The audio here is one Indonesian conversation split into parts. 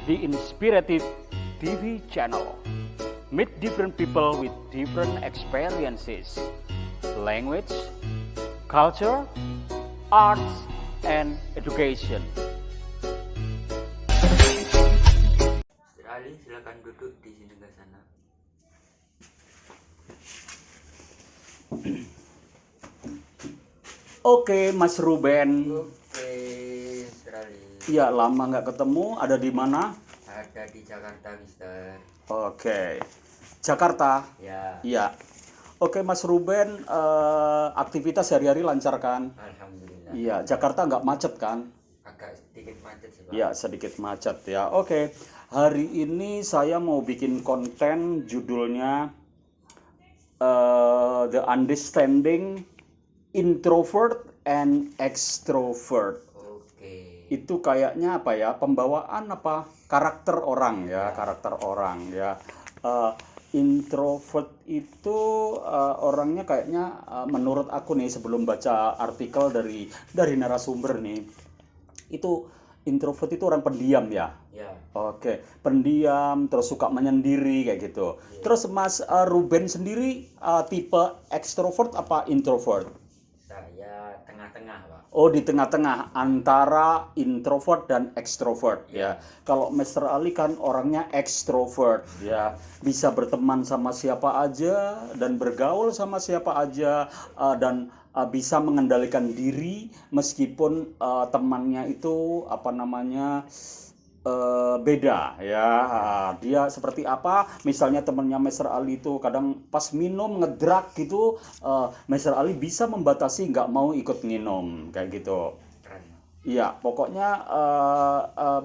the Inspirative TV channel. Meet different people with different experiences, language, culture, arts, and education. Mr. Ali, silakan duduk di sini ke sana. Oke, Mas Ruben. Oke, Mr. Ali. Ya, lama nggak ketemu. Ada di mana? Ada di Jakarta, Mister. Oke, Jakarta. Ya, Iya. Oke, Mas Ruben, aktivitas sehari-hari lancar kan? alhamdulillah. Iya, Jakarta nggak macet kan? Agak sedikit macet sih, Pak. Ya, sedikit macet ya. Oke, hari ini saya mau bikin konten judulnya The Understanding Introvert and Extrovert. Oke. Itu kayaknya apa ya, pembawaan apa karakter orang ya, karakter orang ya. Introvert itu orangnya kayaknya menurut aku nih, sebelum baca artikel dari narasumber nih, itu introvert itu orang pendiam ya. Ya, Oke, pendiam, terus suka menyendiri kayak gitu. Terus Mas Ruben sendiri tipe extrovert apa introvert? saya tengah-tengah, Pak. Oh, di tengah-tengah antara introvert dan extrovert ya. Kalau Mr. Ali kan orangnya extrovert ya, bisa berteman sama siapa aja dan bergaul sama siapa aja, dan bisa mengendalikan diri meskipun temannya itu apa namanya beda ya. Dia seperti apa, misalnya temannya Mr. Ali itu kadang pas minum ngedrak gitu, Mr. Ali bisa membatasi nggak mau ikut minum kayak gitu. Keren. Iya, pokoknya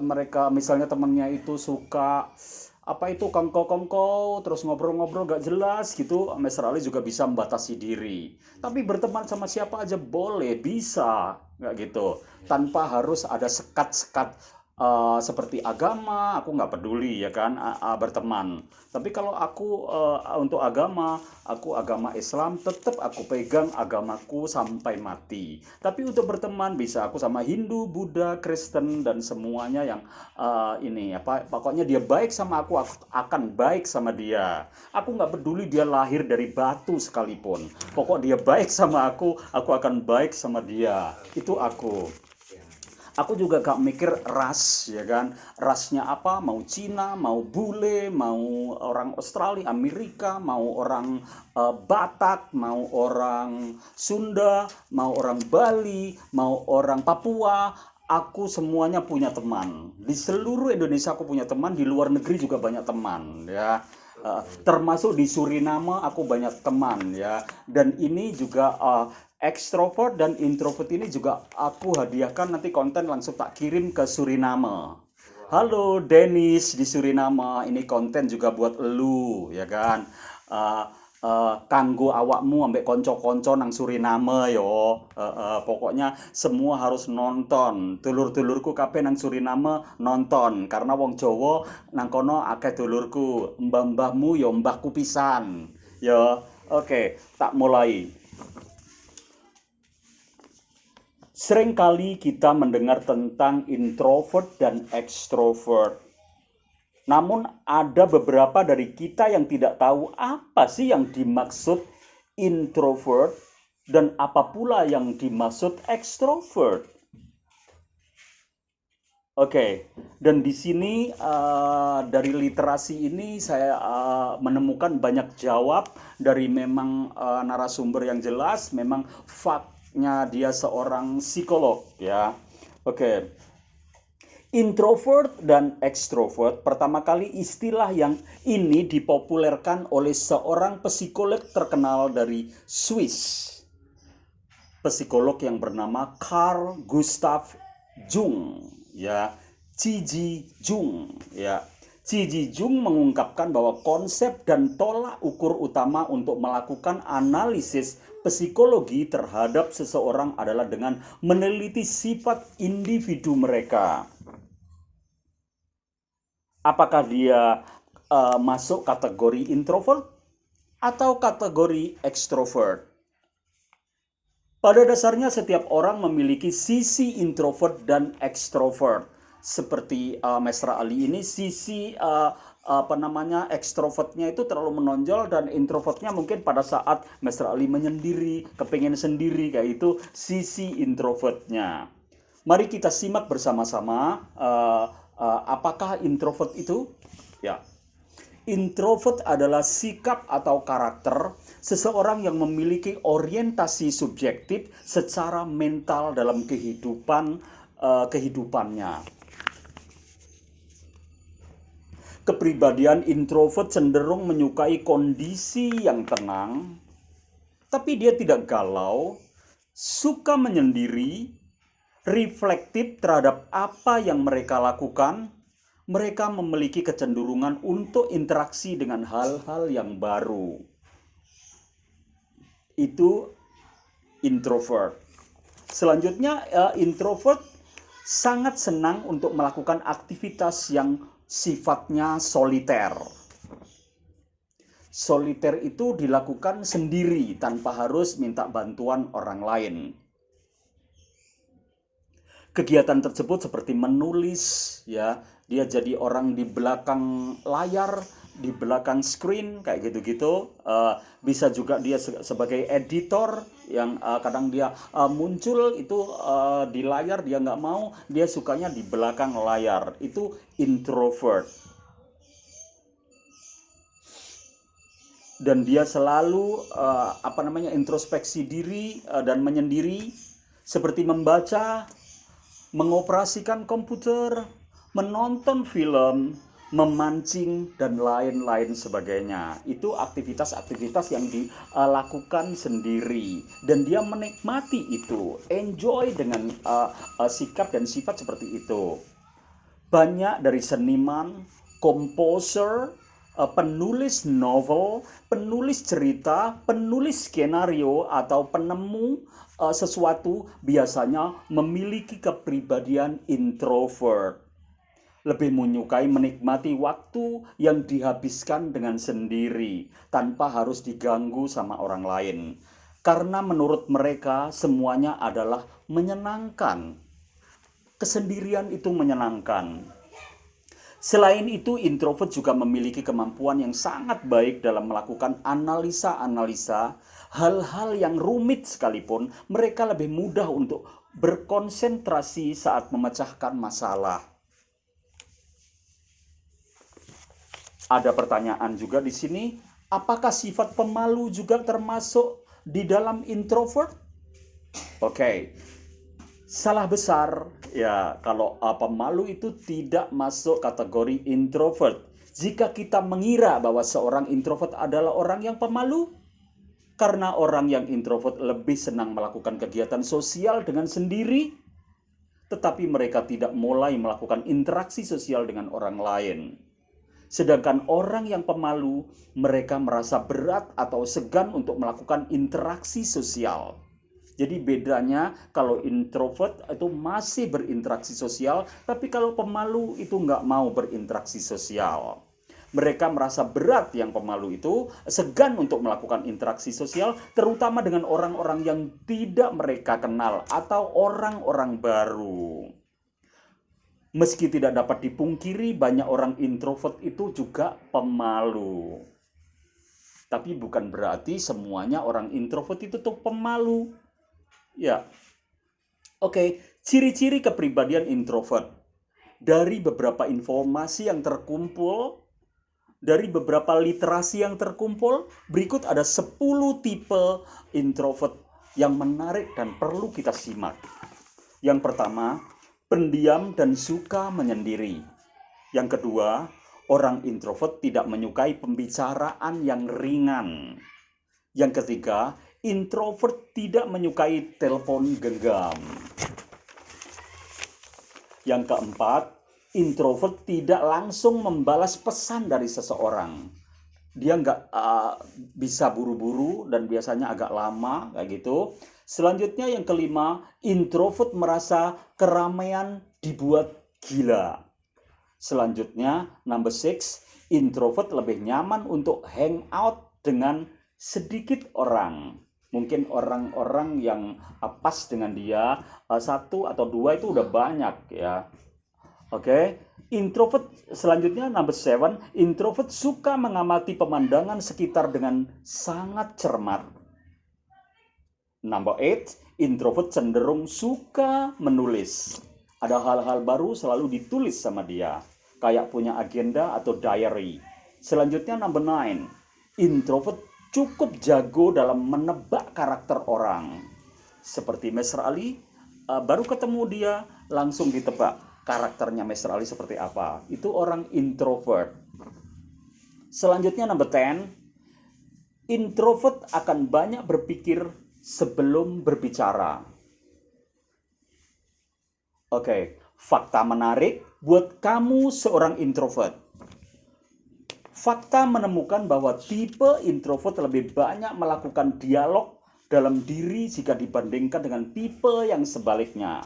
mereka misalnya temennya itu suka apa itu kongko-kongko, terus ngobrol-ngobrol gak jelas gitu, Mr. Ali juga bisa membatasi diri. Tapi berteman sama siapa aja boleh, bisa, nggak gitu. Tanpa harus ada sekat-sekat seperti agama, aku nggak peduli ya kan, berteman. Tapi kalau aku untuk agama, aku agama Islam, tetap aku pegang agamaku sampai mati. Tapi untuk berteman bisa aku sama Hindu, Buddha, Kristen dan semuanya yang ini apa, pokoknya dia baik sama aku akan baik sama dia. Aku nggak peduli dia lahir dari batu sekalipun. Pokok dia baik sama aku akan baik sama dia. Itu aku. Ya, Aku juga gak mikir ras ya kan, rasnya apa, mau Cina, mau bule, mau orang Australia, Amerika, mau orang Batak, mau orang Sunda, mau orang Bali, mau orang Papua. Aku semuanya punya teman di seluruh Indonesia, aku punya teman di luar negeri juga banyak teman ya. Termasuk di Suriname aku banyak teman ya, dan ini juga extrovert dan introvert ini juga aku hadiahkan, nanti konten langsung tak kirim ke Suriname. Halo Dennis di Suriname, ini konten juga buat elu ya kan. Eh, kanggo awakmu ambek konco-konco nang Suriname yo. Pokoknya semua harus nonton. Dulur-dulurku kabeh nang Suriname nonton karena wong Jawa nang kono akeh dulurku. Mbah-mbahmu yo mbahku pisan. Yo. Oke, tak mulai. Seringkali kita mendengar tentang introvert dan extrovert. Namun ada beberapa dari kita yang tidak tahu apa sih yang dimaksud introvert dan apa pula yang dimaksud extrovert. Oke, dan di sini dari literasi ini saya menemukan banyak jawab dari memang narasumber yang jelas, memang faktanya dia seorang psikolog ya. Oke. Introvert dan extrovert, pertama kali istilah yang ini dipopulerkan oleh seorang psikolog terkenal dari Swiss. Psikolog yang bernama Carl Gustav Jung ya, Ci Jung ya. Ci Jung mengungkapkan bahwa konsep dan tolak ukur utama untuk melakukan analisis psikologi terhadap seseorang adalah dengan meneliti sifat individu mereka. Apakah dia masuk kategori introvert atau kategori extrovert? Pada dasarnya setiap orang memiliki sisi introvert dan extrovert. seperti Mesra Ali ini sisi ekstrovertnya itu terlalu menonjol, dan introvertnya mungkin pada saat Mesra Ali menyendiri, kepengen sendiri kayak itu sisi introvertnya. Mari kita simak bersama-sama apakah introvert itu? Ya. Introvert adalah sikap atau karakter seseorang yang memiliki orientasi subjektif secara mental dalam kehidupannya. Kepribadian introvert cenderung menyukai kondisi yang tenang, tapi dia tidak galau, suka menyendiri, reflektif terhadap apa yang mereka lakukan. Mereka memiliki kecenderungan untuk interaksi dengan hal-hal yang baru. Itu introvert. Selanjutnya, introvert sangat senang untuk melakukan aktivitas yang sifatnya soliter. Soliter itu dilakukan sendiri tanpa harus minta bantuan orang lain. Kegiatan tersebut seperti menulis, ya, dia jadi orang di belakang layar, di belakang screen kayak gitu-gitu. Bisa juga dia sebagai editor yang kadang dia muncul itu di layar, dia nggak mau, dia sukanya di belakang layar. Itu introvert. Dan dia selalu introspeksi diri dan menyendiri, seperti membaca, mengoperasikan komputer, menonton film, memancing, dan lain-lain sebagainya. Itu aktivitas-aktivitas yang dilakukan sendiri. Dan dia menikmati itu, enjoy dengan sikap dan sifat seperti itu. Banyak dari seniman, komposer, penulis novel, penulis cerita, penulis skenario, atau penemu sesuatu biasanya memiliki kepribadian introvert. Lebih menyukai menikmati waktu yang dihabiskan dengan sendiri tanpa harus diganggu sama orang lain. Karena menurut mereka semuanya adalah menyenangkan. Kesendirian itu menyenangkan. Selain itu, introvert juga memiliki kemampuan yang sangat baik dalam melakukan analisa-analisa hal-hal yang rumit sekalipun. Mereka lebih mudah untuk berkonsentrasi saat memecahkan masalah. Ada pertanyaan juga di sini, apakah sifat pemalu juga termasuk di dalam introvert? Oke. Salah besar ya kalau pemalu itu tidak masuk kategori introvert. Jika kita mengira bahwa seorang introvert adalah orang yang pemalu, karena orang yang introvert lebih senang melakukan kegiatan sosial dengan sendiri, tetapi mereka tidak mulai melakukan interaksi sosial dengan orang lain. Sedangkan orang yang pemalu, mereka merasa berat atau segan untuk melakukan interaksi sosial. Jadi bedanya kalau introvert itu masih berinteraksi sosial, tapi kalau pemalu itu nggak mau berinteraksi sosial. Mereka merasa berat yang pemalu itu, segan untuk melakukan interaksi sosial, terutama dengan orang-orang yang tidak mereka kenal atau orang-orang baru. Meski tidak dapat dipungkiri, banyak orang introvert itu juga pemalu. Tapi bukan berarti semuanya orang introvert itu tuh pemalu. Ya, oke. Ciri-ciri kepribadian introvert. Dari beberapa informasi yang terkumpul, dari beberapa literasi yang terkumpul, berikut ada 10 tipe introvert yang menarik dan perlu kita simak. Yang pertama, pendiam dan suka menyendiri. Yang kedua, orang introvert tidak menyukai pembicaraan yang ringan. Yang ketiga, introvert tidak menyukai telepon genggam. Yang keempat, introvert tidak langsung membalas pesan dari seseorang. Dia nggak bisa buru-buru dan biasanya agak lama kayak gitu. Selanjutnya yang kelima, introvert merasa keramaian dibuat gila. Selanjutnya, number 6, introvert lebih nyaman untuk hang out dengan sedikit orang. Mungkin orang-orang yang pas dengan dia, 1 atau 2 itu udah banyak ya. Oke, introvert selanjutnya number 7, introvert suka mengamati pemandangan sekitar dengan sangat cermat. Number 8, introvert cenderung suka menulis. Ada hal-hal baru selalu ditulis sama dia, kayak punya agenda atau diary. Selanjutnya number 9, introvert cukup jago dalam menebak karakter orang. Seperti Mr. Ali, baru ketemu dia langsung ditebak karakternya Mr. Ali seperti apa. Itu orang introvert. Selanjutnya number 10, introvert akan banyak berpikir sebelum berbicara. Oke, fakta menarik buat kamu seorang introvert. Fakta menemukan bahwa tipe introvert lebih banyak melakukan dialog dalam diri jika dibandingkan dengan tipe yang sebaliknya,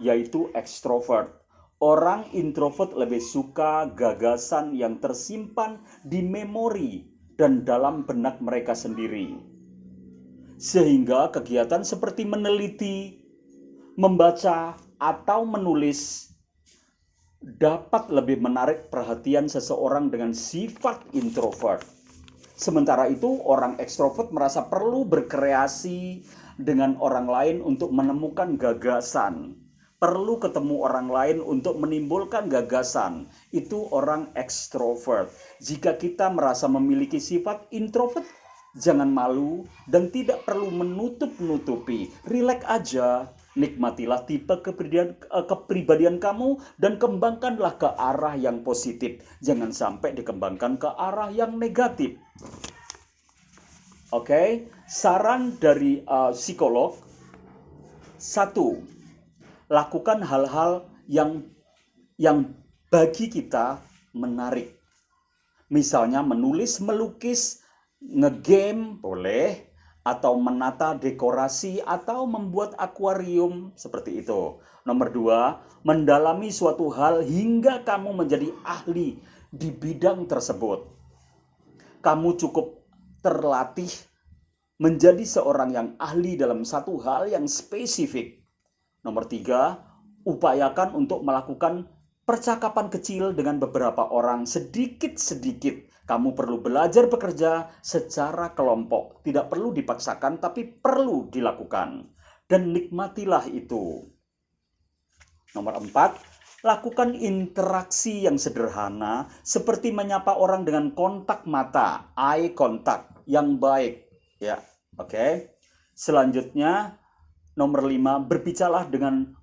yaitu ekstrovert. Orang introvert lebih suka gagasan yang tersimpan di memori dan dalam benak mereka sendiri. Sehingga kegiatan seperti meneliti, membaca, atau menulis dapat lebih menarik perhatian seseorang dengan sifat introvert. Sementara itu, orang ekstrovert merasa perlu berkreasi dengan orang lain untuk menemukan gagasan. Perlu ketemu orang lain untuk menimbulkan gagasan. Itu orang ekstrovert. Jika kita merasa memiliki sifat introvert, jangan malu dan tidak perlu menutup-nutupi. Rileks aja, nikmatilah tipe kepribadian kamu dan kembangkanlah ke arah yang positif. Jangan sampai dikembangkan ke arah yang negatif. Oke, saran dari psikolog. 1. Lakukan hal-hal yang bagi kita menarik. Misalnya menulis, melukis, ngegame boleh, atau menata dekorasi atau membuat akuarium seperti itu. Nomor 2, mendalami suatu hal hingga kamu menjadi ahli di bidang tersebut. Kamu cukup terlatih menjadi seorang yang ahli dalam satu hal yang spesifik. Nomor 3, upayakan untuk melakukan percakapan kecil dengan beberapa orang sedikit-sedikit. Kamu perlu belajar bekerja secara kelompok. Tidak perlu dipaksakan, tapi perlu dilakukan. Dan nikmatilah itu. Nomor 4, lakukan interaksi yang sederhana seperti menyapa orang dengan kontak mata, eye contact yang baik. Ya, oke. Selanjutnya, nomor 5, berbicaralah dengan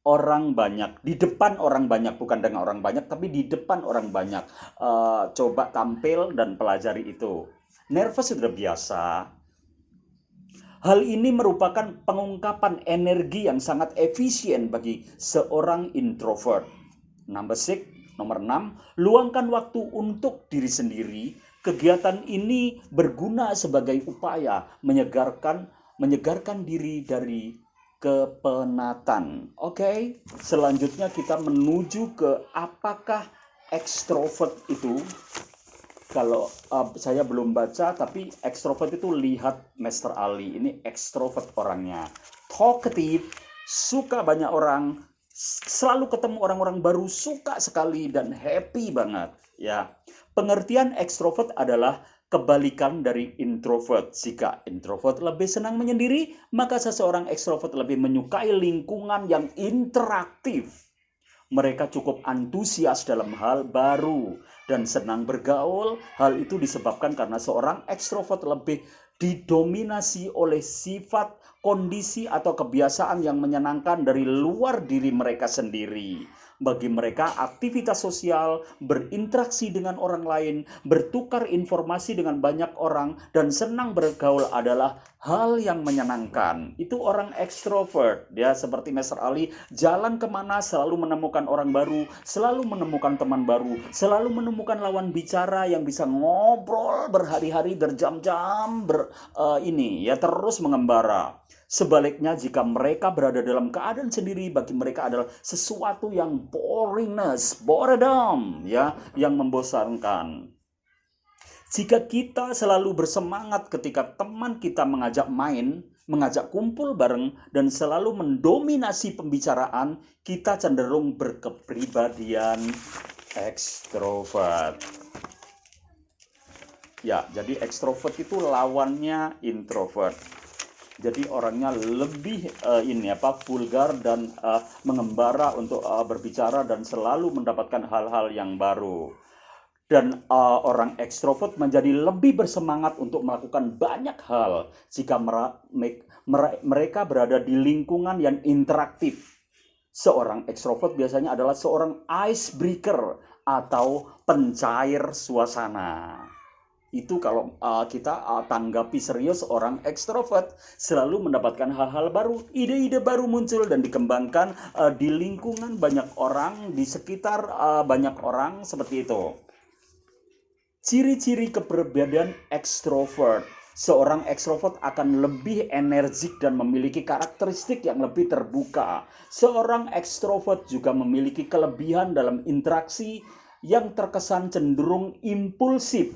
orang banyak, di depan orang banyak, bukan dengan orang banyak, tapi di depan orang banyak. Coba tampil dan pelajari itu. Nervous sudah biasa. Hal ini merupakan pengungkapan energi yang sangat efisien bagi seorang introvert. Nomor 6, luangkan waktu untuk diri sendiri. Kegiatan ini berguna sebagai upaya menyegarkan diri dari kepenatan. Oke, selanjutnya kita menuju ke apakah ekstrovert itu. Kalau saya belum baca, tapi ekstrovert itu lihat Mr. Ali. Ini ekstrovert orangnya. Talkative, suka banyak orang, selalu ketemu orang-orang baru, suka sekali dan happy banget. Ya, pengertian ekstrovert adalah kebalikan dari introvert. Jika introvert lebih senang menyendiri, maka seseorang ekstrovert lebih menyukai lingkungan yang interaktif. Mereka cukup antusias dalam hal baru dan senang bergaul. Hal itu disebabkan karena seorang ekstrovert lebih didominasi oleh sifat, kondisi, atau kebiasaan yang menyenangkan dari luar diri mereka sendiri. Bagi mereka, aktivitas sosial, berinteraksi dengan orang lain, bertukar informasi dengan banyak orang, dan senang bergaul adalah hal yang menyenangkan. Itu orang ekstrovert. Dia seperti Mr. Ali, jalan kemana selalu menemukan orang baru, selalu menemukan teman baru, selalu menemukan lawan bicara yang bisa ngobrol berhari-hari, berjam-jam, terus mengembara. Sebaliknya, jika mereka berada dalam keadaan sendiri, bagi mereka adalah sesuatu yang boredom, yang membosankan. Jika kita selalu bersemangat ketika teman kita mengajak main, mengajak kumpul bareng, dan selalu mendominasi pembicaraan, kita cenderung berkepribadian ekstrovert. Ya, jadi ekstrovert itu lawannya introvert. Jadi orangnya lebih vulgar dan mengembara untuk berbicara dan selalu mendapatkan hal-hal yang baru. Dan orang ekstrovert menjadi lebih bersemangat untuk melakukan banyak hal jika mereka berada di lingkungan yang interaktif. Seorang ekstrovert biasanya adalah seorang icebreaker atau pencair suasana. Itu kalau kita tanggapi serius, orang ekstrovert selalu mendapatkan hal-hal baru, ide-ide baru muncul dan dikembangkan di lingkungan banyak orang, di sekitar banyak orang, seperti itu. Ciri-ciri kepribadian ekstrovert. Seorang ekstrovert akan lebih energik dan memiliki karakteristik yang lebih terbuka. Seorang ekstrovert juga memiliki kelebihan dalam interaksi yang terkesan cenderung impulsif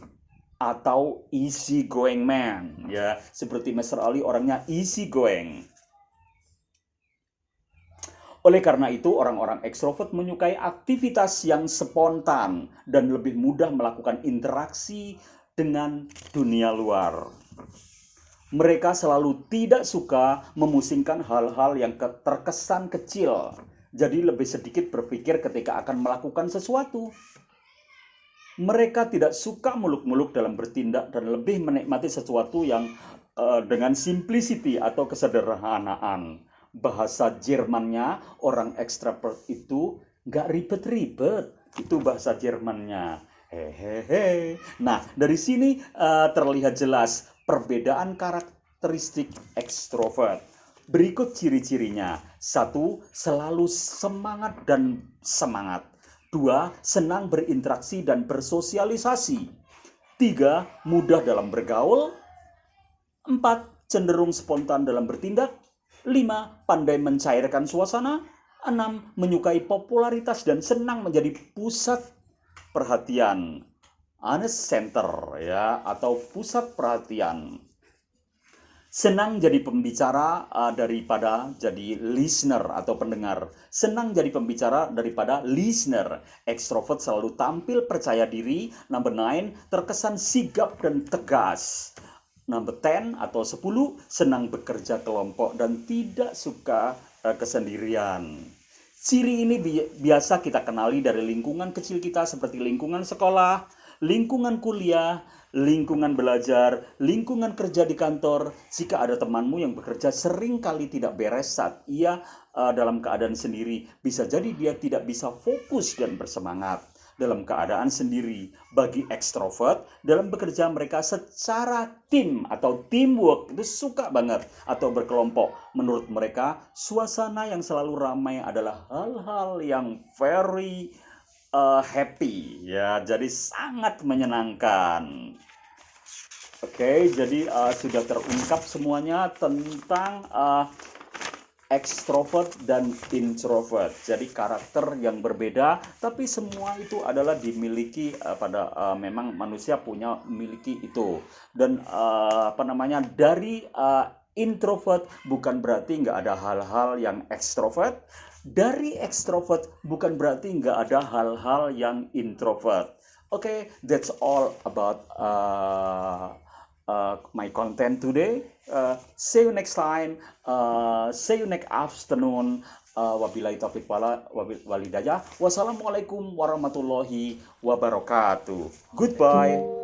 atau easy going man, ya, seperti Mr. Ali orangnya easy going. Oleh karena itu, orang-orang ekstrovert menyukai aktivitas yang spontan dan lebih mudah melakukan interaksi dengan dunia luar. Mereka selalu tidak suka memusingkan hal-hal yang terkesan kecil, jadi lebih sedikit berpikir ketika akan melakukan sesuatu. Mereka tidak suka muluk-muluk dalam bertindak dan lebih menikmati sesuatu yang dengan simplicity atau kesederhanaan. Bahasa Jermannya orang ekstrovert itu nggak ribet-ribet. Itu bahasa Jermannya. Hehehe. Nah, dari sini terlihat jelas perbedaan karakteristik ekstrovert. Berikut ciri-cirinya. 1. Selalu semangat dan semangat. 2. Senang berinteraksi dan bersosialisasi. 3. Mudah dalam bergaul. 4. Cenderung spontan dalam bertindak. 5. Pandai mencairkan suasana. 6. Menyukai popularitas dan senang menjadi pusat perhatian. Honest center, ya, atau pusat perhatian. Senang jadi pembicara daripada jadi listener atau pendengar. Senang jadi pembicara daripada listener. Ekstrovert selalu tampil percaya diri. Number 9, terkesan sigap dan tegas. Number 10 atau 10, senang bekerja kelompok dan tidak suka kesendirian. Ciri ini biasa kita kenali dari lingkungan kecil kita seperti lingkungan sekolah, lingkungan kuliah, lingkungan belajar, lingkungan kerja di kantor. Jika ada temanmu yang bekerja sering kali tidak beres saat ia dalam keadaan sendiri, bisa jadi dia tidak bisa fokus dan bersemangat dalam keadaan sendiri. Bagi ekstrovert, dalam bekerja mereka secara tim atau teamwork itu suka banget atau berkelompok. Menurut mereka, suasana yang selalu ramai adalah hal-hal yang very happy, ya, jadi sangat menyenangkan. Oke, jadi sudah terungkap semuanya tentang ekstrovert dan introvert. Jadi karakter yang berbeda, tapi semua itu adalah dimiliki memang manusia miliki itu. Dan dari introvert bukan berarti nggak ada hal-hal yang ekstrovert. Dari ekstrovert bukan berarti nggak ada hal-hal yang introvert. Okay, that's all about my content today. See you next time. See you next afternoon. Wabillahi taufiq walhidayah. Wassalamualaikum warahmatullahi wabarakatuh. Goodbye.